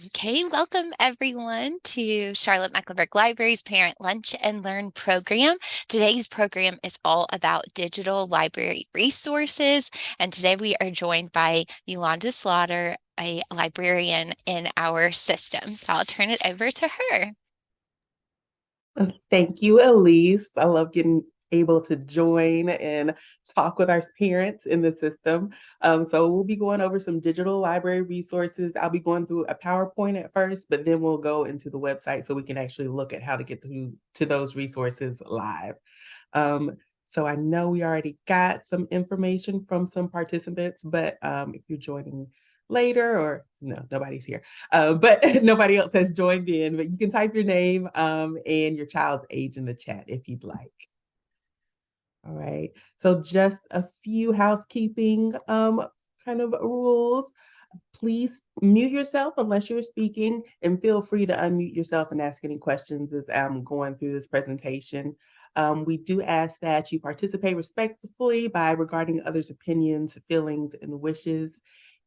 Okay, welcome everyone to Charlotte Mecklenburg Library's Parent Lunch and Learn program. Today's program is all about digital library resources, and today we are joined by Yolanda Slaughter, a librarian in our system. So I'll turn it over to her. Thank you, Elise. I love getting able to join and talk with our parents in the system. So we'll be going over some digital library resources. I'll be going through a PowerPoint at first, but then we'll go into the website so we can actually look at how to get through to those resources live. Um, so I know we already got some information from some participants, but if you're joining later or no, nobody's here, but nobody else has joined in, but you can type your name and your child's age in the chat if you'd like. All right, so just a few housekeeping kind of rules. Please mute yourself unless you're speaking, and feel free to unmute yourself and ask any questions as I'm going through this presentation. We do ask that you participate respectfully by regarding others' opinions, feelings, and wishes,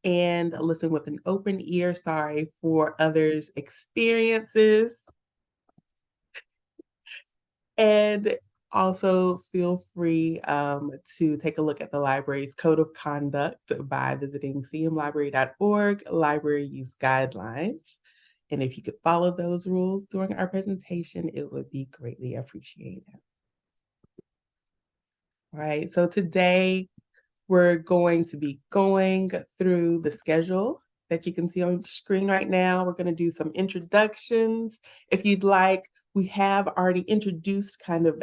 and listen with an open ear. Sorry for others' experiences. And also feel free to take a look at the library's code of conduct by visiting cmlibrary.org, library use guidelines. And if you could follow those rules during our presentation, it would be greatly appreciated. All right, so today we're going to be going through the schedule that you can see on the screen right now. We're going to do some introductions. If you'd like, we have already introduced kind of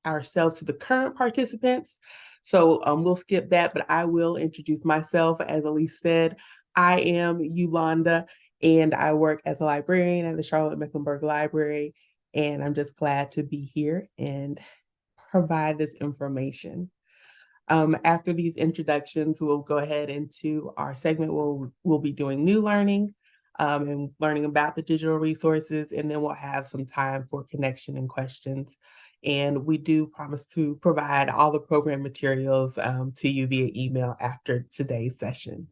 ourselves to the current participants. So we'll skip that, but I will introduce myself. As Elise said, I am Yolanda, and I work as a librarian at the Charlotte Mecklenburg Library. And I'm just glad to be here and provide this information. After these introductions, we'll go ahead into our segment where we'll be doing new learning and learning about the digital resources, and then we'll have some time for connection and questions. And we do promise to provide all the program materials to you via email after today's session.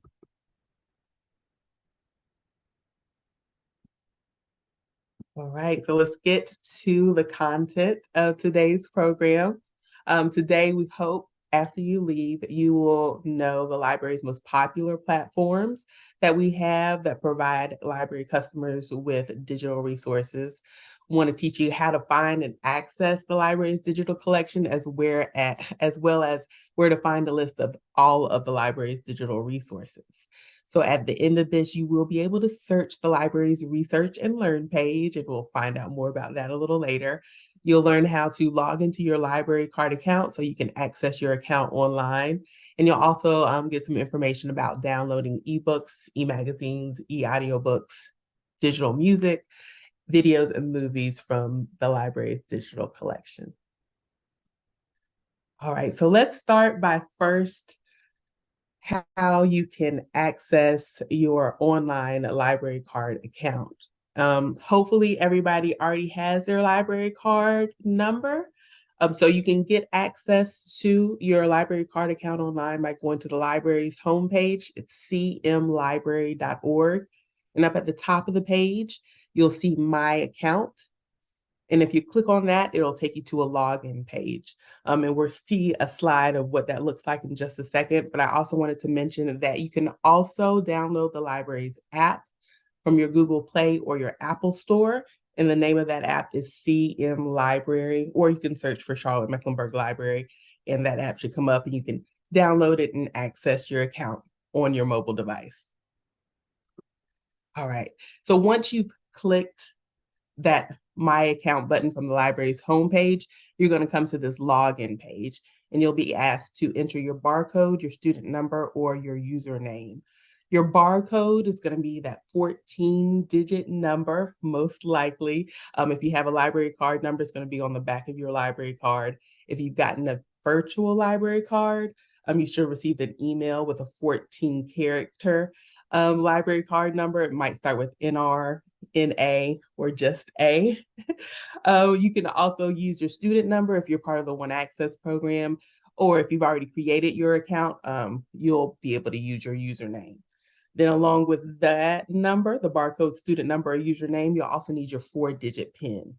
All right, so let's get to the content of today's program. Today, we hope after you leave, you will know the library's most popular platforms that we have that provide library customers with digital resources. We want to teach you how to find and access the library's digital collection as well as where to find a list of all of the library's digital resources. So at the end of this, you will be able to search the library's research and learn page, and we'll find out more about that a little later. You'll learn how to log into your library card account so you can access your account online. And you'll also get some information about downloading ebooks, e-magazines, e-audiobooks, digital music, videos, and movies from the library's digital collection. All right, so let's start by first how you can access your online library card account. Hopefully everybody already has their library card number. So you can get access to your library card account online by going to the library's homepage. It's cmlibrary.org. And up at the top of the page, you'll see My Account. And if you click on that, it'll take you to a login page. And we'll see a slide of what that looks like in just a second. But I also wanted to mention that you can also download the library's app from your Google Play or your Apple Store. And the name of that app is CM Library, or you can search for Charlotte Mecklenburg Library, and that app should come up and you can download it and access your account on your mobile device. All right, so once you've clicked that My Account button from the library's homepage, you're going to come to this login page, and you'll be asked to enter your barcode, your student number, or your username. Your barcode is going to be that 14-digit number, most likely. If you have a library card number, it's going to be on the back of your library card. If you've gotten a virtual library card, you should have received an email with a 14-character library card number. It might start with NR, NA, or just A. You can also use your student number if you're part of the One Access program, or if you've already created your account, you'll be able to use your username. Then along with that number, the barcode, student number, or username, you'll also need your 4-digit PIN.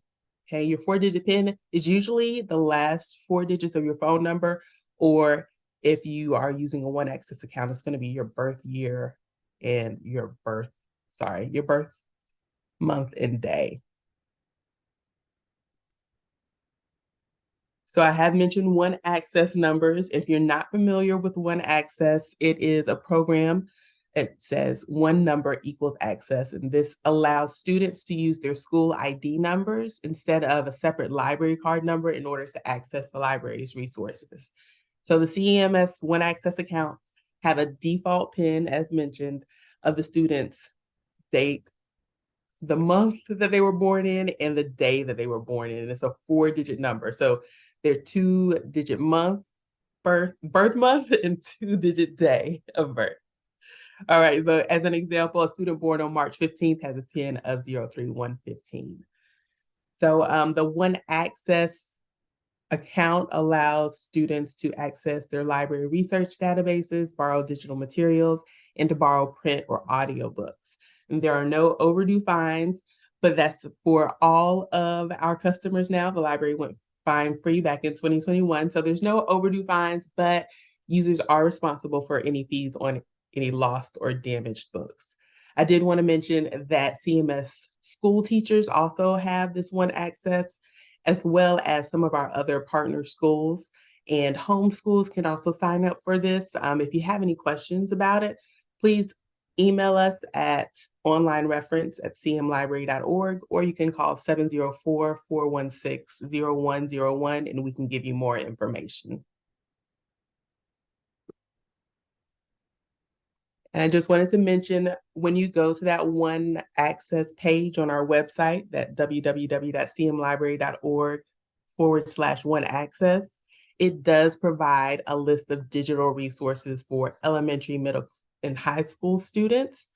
Okay, your 4-digit PIN is usually the last 4 digits of your phone number, or if you are using a One Access account, it's going to be your birth year and your birth month and day. So I have mentioned One Access numbers. If you're not familiar with One Access, it is a program. It says one number equals access, and this allows students to use their school ID numbers instead of a separate library card number in order to access the library's resources. So the CEMS One Access accounts have a default PIN, as mentioned, of the student's date, the month that they were born in, and the day that they were born in. It's a 4-digit number. So they're 2-digit month, birth month, and 2-digit day of birth. All right, so as an example, a student born on March 15th has a PIN of 03115. So the One Access account allows students to access their library research databases, borrow digital materials, and to borrow print or audiobooks. And there are no overdue fines, but that's for all of our customers now. The library went fine-free back in 2021, so there's no overdue fines, but users are responsible for any fees on any lost or damaged books. I did want to mention that CMS school teachers also have this One Access, as well as some of our other partner schools, and homeschools can also sign up for this. If you have any questions about it, please email us at onlinereference@cmlibrary.org, or you can call 704-416-0101 and we can give you more information. And I just wanted to mention, when you go to that One Access page on our website, that www.cmlibrary.org/One Access, it does provide a list of digital resources for elementary, middle, and high school students.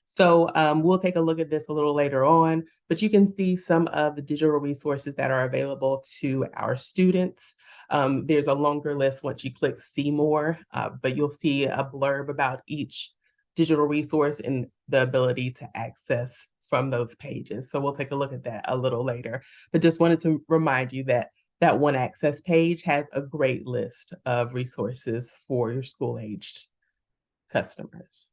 So we'll take a look at this a little later on, but you can see some of the digital resources that are available to our students. There's a longer list once you click See More, but you'll see a blurb about each digital resource and the ability to access from those pages. So we'll take a look at that a little later, but just wanted to remind you that that One Access page has a great list of resources for your school-aged customers.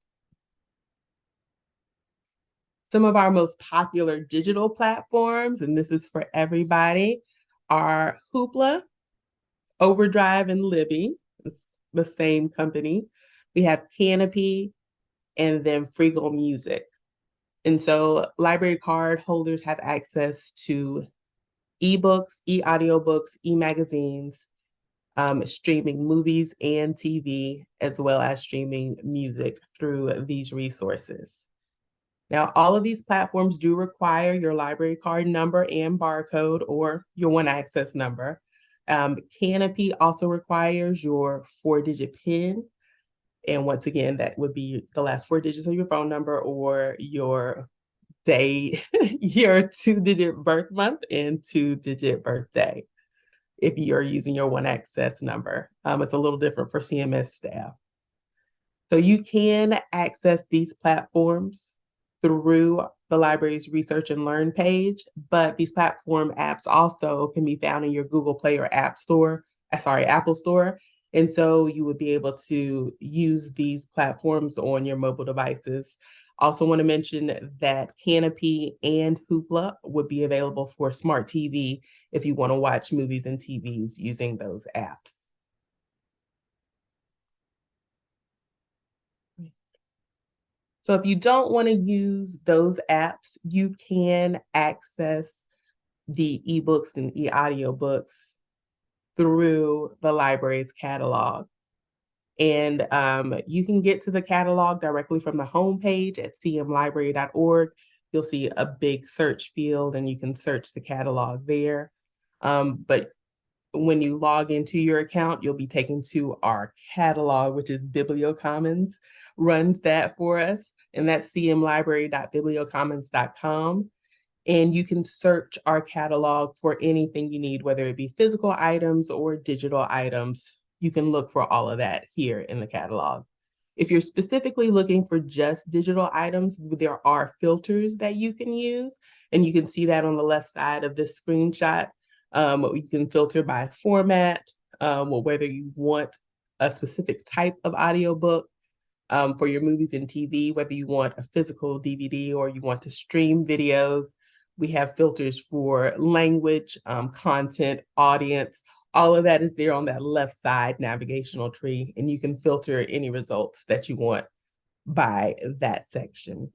Some of our most popular digital platforms, and this is for everybody, are Hoopla, Overdrive, and Libby. It's the same company. We have Canopy, and then Frigo Music. And so library card holders have access to ebooks, e-audiobooks, e-magazines, streaming movies and TV, as well as streaming music through these resources. Now, all of these platforms do require your library card number and barcode, or your One Access number. Canopy also requires your 4-digit PIN. And once again, that would be the last 4 digits of your phone number, or your day, your 2-digit birth month and 2-digit birthday, if you're using your One Access number. It's a little different for CMS staff. So you can access these platforms through the library's Research and Learn page, but these platform apps also can be found in your Google Play or Apple Store. And so you would be able to use these platforms on your mobile devices. Also want to mention that Canopy and Hoopla would be available for smart TV if you want to watch movies and TVs using those apps. So if you don't want to use those apps, you can access the ebooks and e-audiobooks through the library's catalog. And you can get to the catalog directly from the homepage at cmlibrary.org. You'll see a big search field and you can search the catalog there. But when you log into your account, you'll be taken to our catalog, which is BiblioCommons, runs that for us. And that's cmlibrary.bibliocommons.com. And you can search our catalog for anything you need, whether it be physical items or digital items. You can look for all of that here in the catalog. If you're specifically looking for just digital items, there are filters that you can use, and you can see that on the left side of this screenshot. You can filter by format, or whether you want a specific type of audiobook for your movies and TV, whether you want a physical DVD or you want to stream videos. We have filters for language, content, audience. All of that is there on that left side navigational tree, and you can filter any results that you want by that section.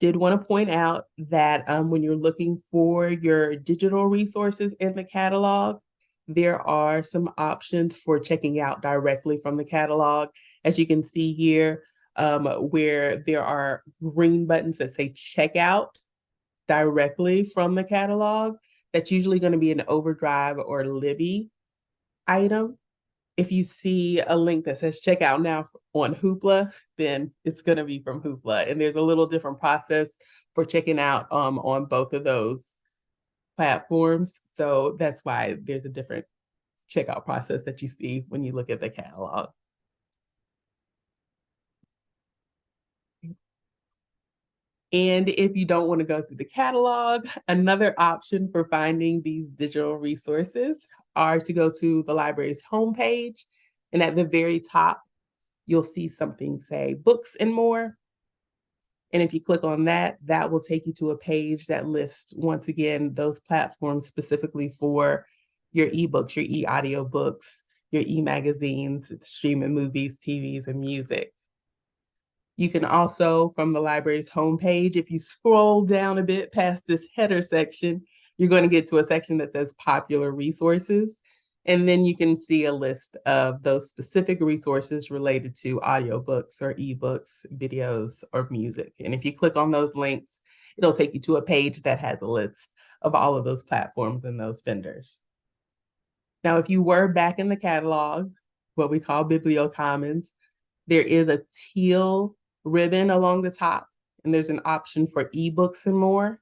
Did want to point out that when you're looking for your digital resources in the catalog, there are some options for checking out directly from the catalog. As you can see here, where there are green buttons that say check out directly from the catalog, that's usually going to be an Overdrive or Libby item. If you see a link that says check out now on Hoopla, then it's going to be from Hoopla. And there's a little different process for checking out on both of those platforms. So that's why there's a different checkout process that you see when you look at the catalog. And if you don't want to go through the catalog, another option for finding these digital resources are to go to the library's homepage. And at the very top, you'll see something say books and more. And if you click on that, that will take you to a page that lists, once again, those platforms specifically for your ebooks, your e-audiobooks, your e-magazines, streaming movies, TVs, and music. You can also, from the library's homepage, if you scroll down a bit past this header section, you're going to get to a section that says popular resources. And then you can see a list of those specific resources related to audiobooks or ebooks, videos, or music. And if you click on those links, it'll take you to a page that has a list of all of those platforms and those vendors. Now, if you were back in the catalog, what we call BiblioCommons, there is a teal ribbon along the top, and there's an option for ebooks and more.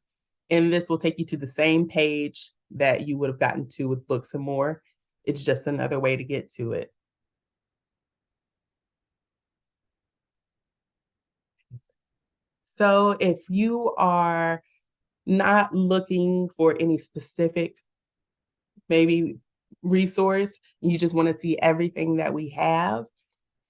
And this will take you to the same page that you would have gotten to with books and more. It's just another way to get to it. So if you are not looking for any specific, maybe resource, you just want to see everything that we have,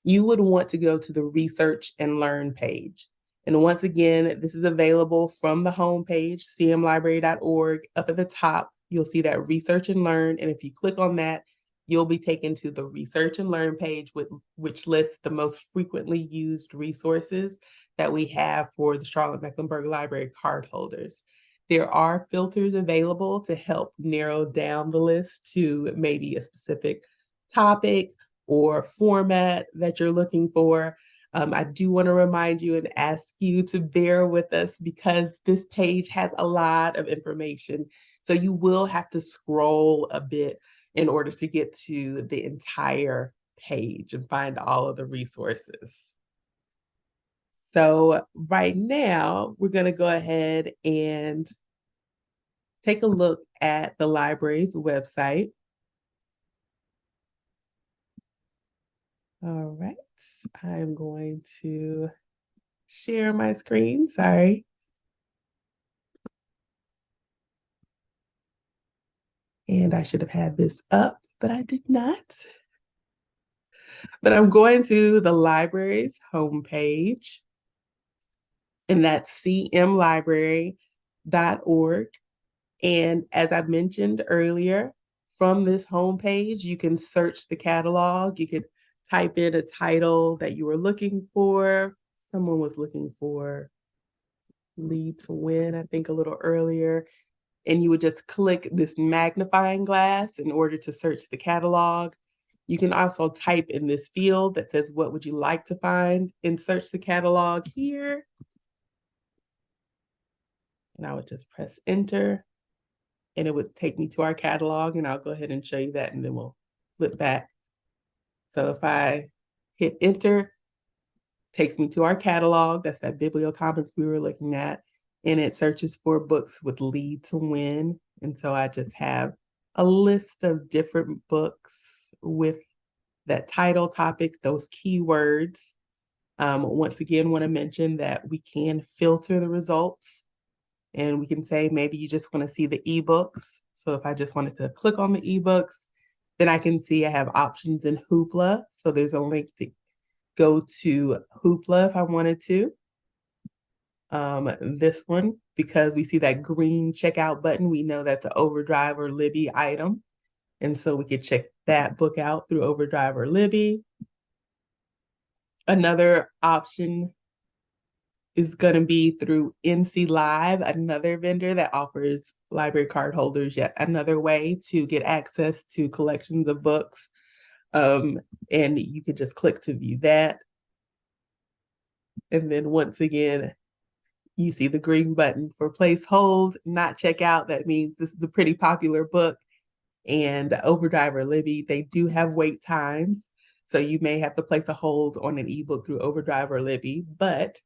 you would want to go to the Research and Learn page. And once again, this is available from the homepage, cmlibrary.org. Up at the top, you'll see that Research and Learn. And if you click on that, you'll be taken to the Research and Learn page, which lists the most frequently used resources that we have for the Charlotte Mecklenburg Library card holders. There are filters available to help narrow down the list to maybe a specific topic or format that you're looking for. I do want to remind you and ask you to bear with us because this page has a lot of information. So you will have to scroll a bit in order to get to the entire page and find all of the resources. So right now, we're going to go ahead and take a look at the library's website. All right, I'm going to share my screen, sorry. And I should have had this up, but I did not. But I'm going to the library's homepage, and that's cmlibrary.org. And as I mentioned earlier, from this homepage, you can search the catalog. You could type in a title that you were looking for. Someone was looking for Lead to Win, I think a little earlier. And you would just click this magnifying glass in order to search the catalog. You can also type in this field that says, what would you like to find? And search the catalog here. And I would just press enter. And it would take me to our catalog. And I'll go ahead and show you that, and then we'll flip back. So if I hit enter, it takes me to our catalog. That's that BiblioCommons we were looking at. And it searches for books with Lead to Win. And so I just have a list of different books with that title topic, those keywords. Once again, want to mention that we can filter the results, and we can say maybe you just want to see the ebooks. So if I just wanted to click on the ebooks, then I can see I have options in Hoopla. So there's a link to go to Hoopla if I wanted to. This one, because we see that green checkout button, we know that's an Overdrive or Libby item. And so we could check that book out through Overdrive or Libby. Another option is going to be through NC Live, another vendor that offers library card holders yet another way to get access to collections of books. And you could just click to view that. And then once again, you see the green button for place hold, not check out. That means this is a pretty popular book. And Overdrive or Libby, they do have wait times. So you may have to place a hold on an ebook through Overdrive or Libby, but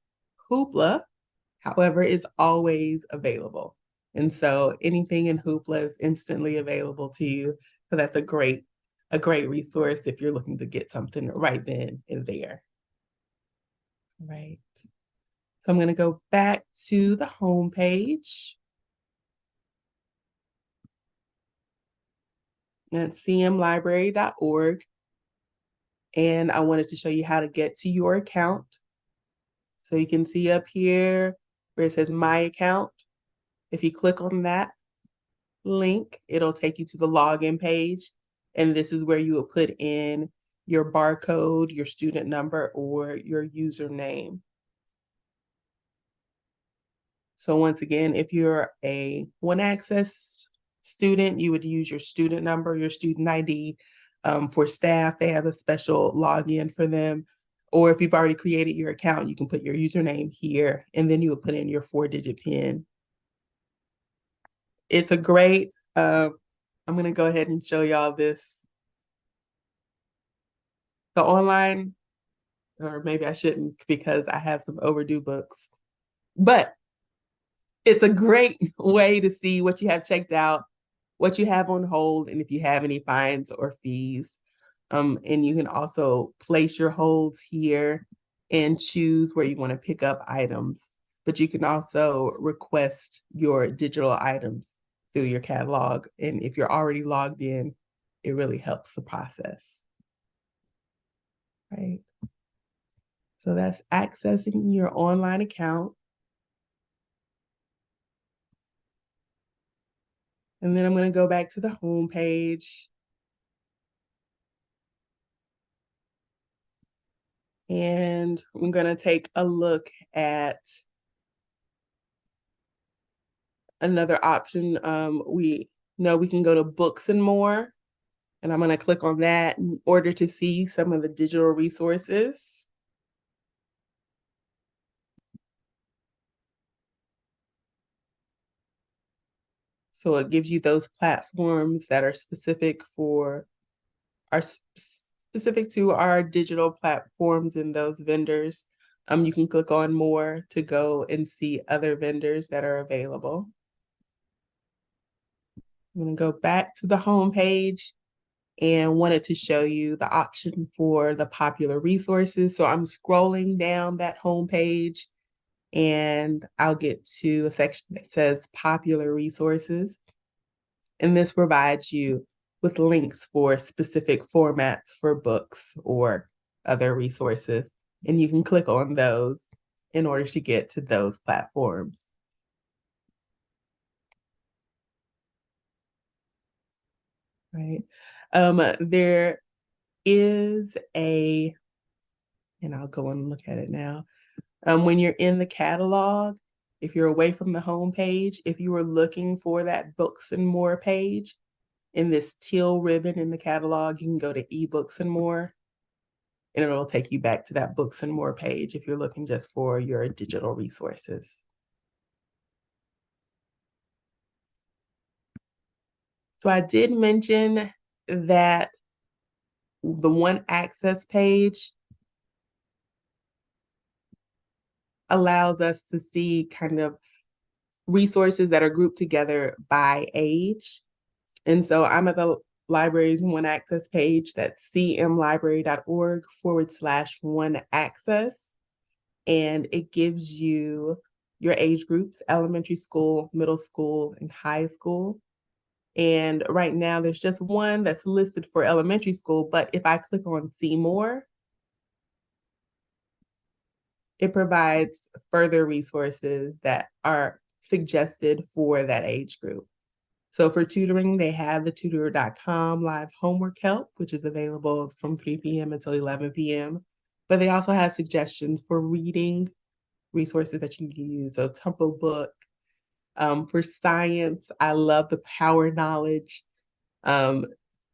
Hoopla, however, is always available. And so anything in Hoopla is instantly available to you. So that's a great resource if you're looking to get something right then and there. Right. So I'm going to go back to the home page. That's cmlibrary.org. And I wanted to show you how to get to your account. So you can see up here where it says My Account. If you click on that link, it'll take you to the login page. And this is where you will put in your barcode, your student number, or your username. So once again, if you're a One Access student, you would use your student number, your student ID. For staff, they have a special login for them. Or if you've already created your account, you can put your username here, and then you would put in your 4-digit PIN. It's a great, I'm going to go ahead and show y'all this. The online, or maybe I shouldn't because I have some overdue books, but it's a great way to see what you have checked out, what you have on hold, and if you have any fines or fees. And you can also place your holds here and choose where you want to pick up items. But you can also request your digital items through your catalog. And if you're already logged in, it really helps the process. Right. So that's accessing your online account. And then I'm going to go back to the home page. And I'm going to take a look at another option. We know we can go to Books and More. And I'm going to click on that in order to see some of the digital resources. So it gives you those platforms that are specific for specific to our digital platforms and those vendors. You can click on More to go and see other vendors that are available. I'm going to go back to the home page and wanted to show you the option for the popular resources. So I'm scrolling down that home page and I'll get to a section that says popular resources. And this provides you with links for specific formats for books or other resources. And you can click on those in order to get to those platforms. Right. There is and I'll go and look at it now. When you're in the catalog, if you're away from the home page, if you were looking for that Books and More page, in this teal ribbon in the catalog, you can go to eBooks and More, and it'll take you back to that Books and More page if you're looking just for your digital resources. So I did mention that the One Access page allows us to see kind of resources that are grouped together by age. And so I'm at the Libraries and One Access page. That's cmlibrary.org/one access. And it gives you your age groups: elementary school, middle school, and high school. And right now there's just one that's listed for elementary school, but if I click on See More, it provides further resources that are suggested for that age group. So for tutoring, they have the tutor.com live homework help, which is available from 3 p.m. until 11 p.m. But they also have suggestions for reading resources that you can use. So Temple Book. For science, I love the Power Knowledge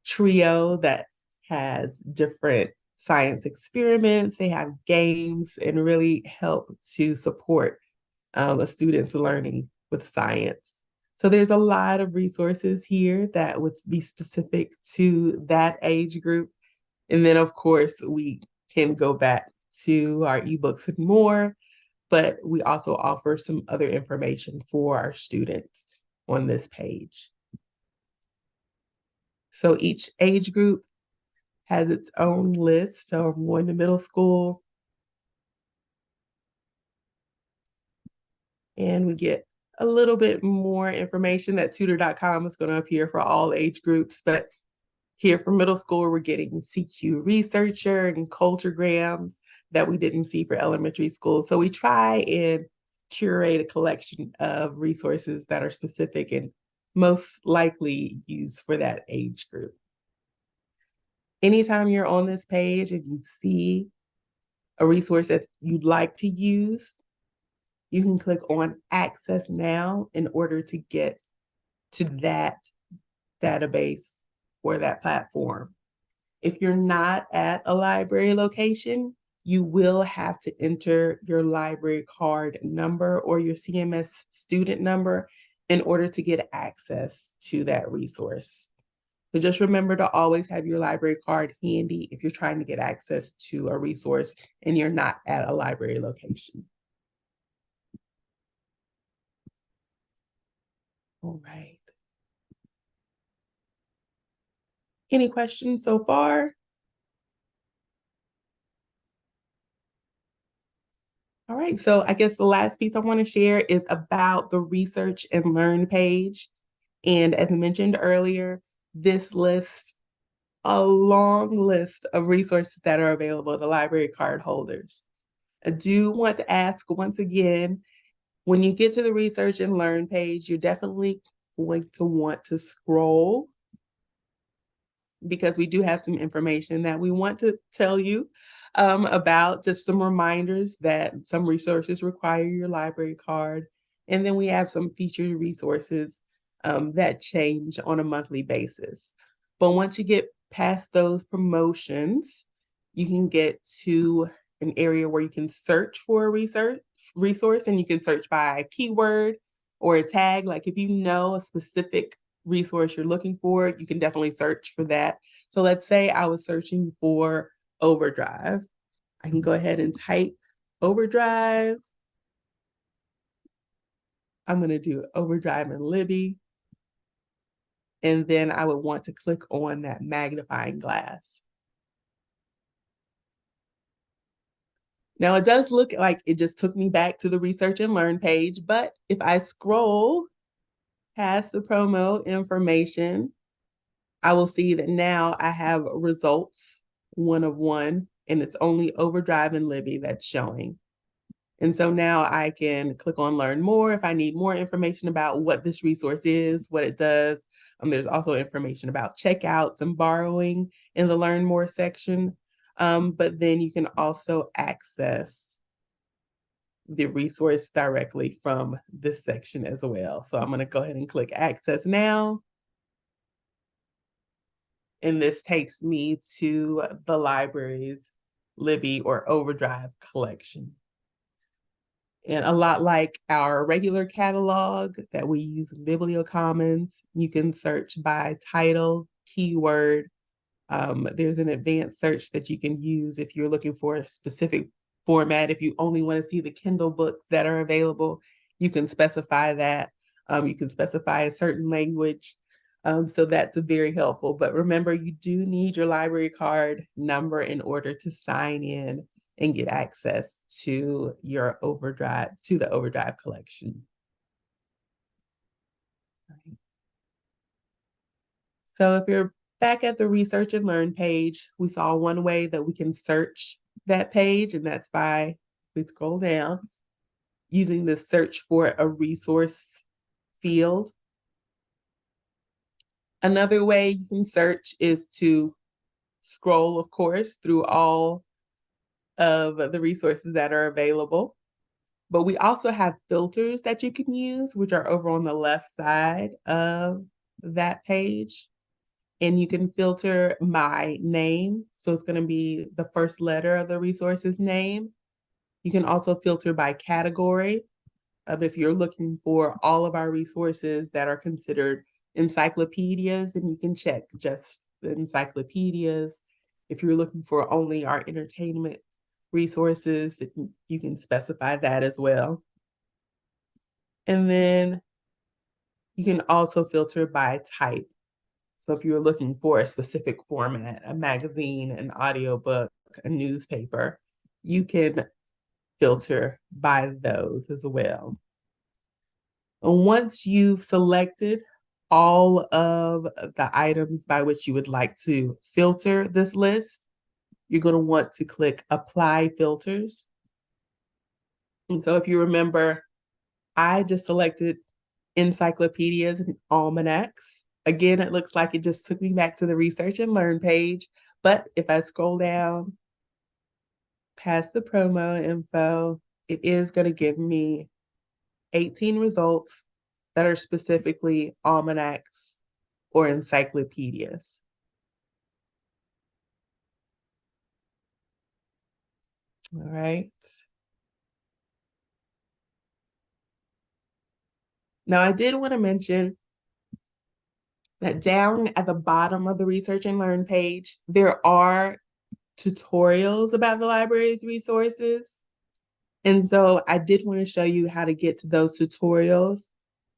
trio that has different science experiments. They have games and really help to support a student's learning with science. So there's a lot of resources here that would be specific to that age group. And then, of course, we can go back to our ebooks and more, but we also offer some other information for our students on this page. So each age group has its own list. So I'm going to middle school, and we get a little bit more information. That tutor.com is going to appear for all age groups, but here for middle school, we're getting CQ Researcher and Culturegrams that we didn't see for elementary school. So we try and curate a collection of resources that are specific and most likely used for that age group. Anytime you're on this page and you see a resource that you'd like to use, you can click on Access Now in order to get to that database or that platform. If you're not at a library location, you will have to enter your library card number or your CMS student number in order to get access to that resource. So just remember to always have your library card handy if you're trying to get access to a resource and you're not at a library location. All right. Any questions so far? All right, so I guess the last piece I want to share is about the Research and Learn page. And as I mentioned earlier, this lists a long list of resources that are available to library card holders. I do want to ask once again, when you get to the Research and Learn page, you're definitely going to want to scroll, because we do have some information that we want to tell you about, just some reminders that some resources require your library card. And then we have some featured resources that change on a monthly basis. But once you get past those promotions, you can get to an area where you can search for a resource, and you can search by a keyword or a tag. Like if you know a specific resource you're looking for, you can definitely search for that. So let's say I was searching for Overdrive. I can go ahead and type Overdrive. I'm going to do Overdrive in Libby. And then I would want to click on that magnifying glass. Now it does look like it just took me back to the Research and Learn page, but if I scroll past the promo information, I will see that now I have results 1 of 1, and it's only Overdrive and Libby that's showing. And so now I can click on Learn More if I need more information about what this resource is, what it does. There's also information about checkouts and borrowing in the Learn More section. But then you can also access the resource directly from this section as well. So I'm going to go ahead and click Access Now. And this takes me to the library's Libby or Overdrive collection. And a lot like our regular catalog that we use in Bibliocommons, you can search by title, keyword. There's an advanced search that you can use if you're looking for a specific format. If you only want to see the Kindle books that are available, you can specify that. You can specify a certain language. So that's very helpful. But remember, you do need your library card number in order to sign in and get access to your Overdrive, to the Overdrive collection. So if you're back at the Research and Learn page, we saw one way that we can search that page, and that's by, we scroll down, using the search for a resource field. Another way you can search is to scroll, of course, through all of the resources that are available. But we also have filters that you can use, which are over on the left side of that page. And you can filter by name. So it's going to be the first letter of the resource's name. You can also filter by category. If you're looking for all of our resources that are considered encyclopedias, then you can check just the encyclopedias. If you're looking for only our entertainment resources, you can specify that as well. And then you can also filter by type. So if you're looking for a specific format, a magazine, an audiobook, a newspaper, you can filter by those as well. And once you've selected all of the items by which you would like to filter this list, you're going to want to click Apply Filters. And so if you remember, I just selected encyclopedias and almanacs. Again, it looks like it just took me back to the Research and Learn page. But if I scroll down past the promo info, it is going to give me 18 results that are specifically almanacs or encyclopedias. All right. Now, I did want to mention that down at the bottom of the Research and Learn page, there are tutorials about the library's resources. And so I did want to show you how to get to those tutorials.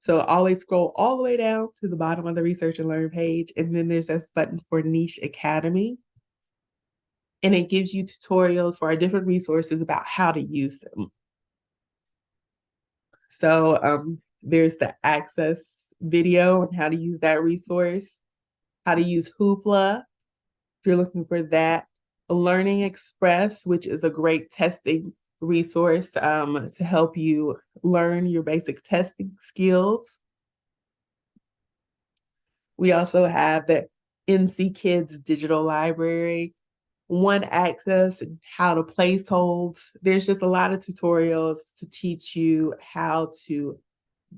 So always scroll all the way down to the bottom of the Research and Learn page, and then there's this button for Niche Academy. And it gives you tutorials for our different resources about how to use them. So there's the Access video on how to use that resource, how to use Hoopla, if you're looking for that. Learning Express, which is a great testing resource to help you learn your basic testing skills. We also have the NC Kids Digital Library, One Access, how to place holds. There's just a lot of tutorials to teach you how to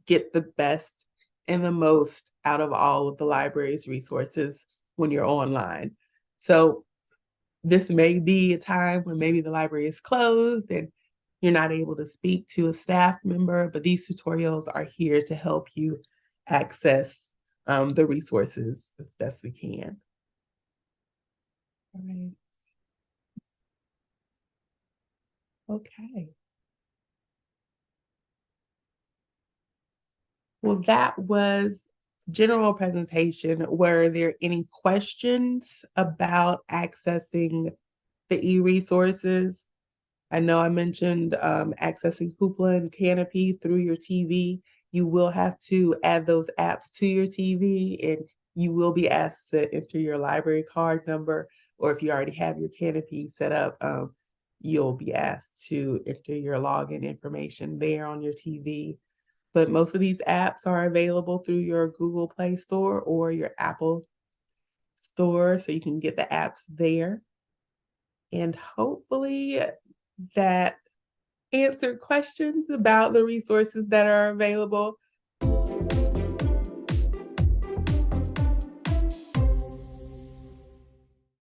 get the best and the most out of all of the library's resources when you're online. So this may be a time when maybe the library is closed and you're not able to speak to a staff member, but these tutorials are here to help you access the resources as best we can. All right. Okay. Well, that was general presentation. Were there any questions about accessing the e-resources? I know I mentioned accessing Hoopla and Canopy through your TV. You will have to add those apps to your TV, and you will be asked to enter your library card number, or if you already have your Canopy set up, you'll be asked to enter your login information there on your TV. But most of these apps are available through your Google Play Store or your Apple Store, so you can get the apps there. And hopefully that answered questions about the resources that are available.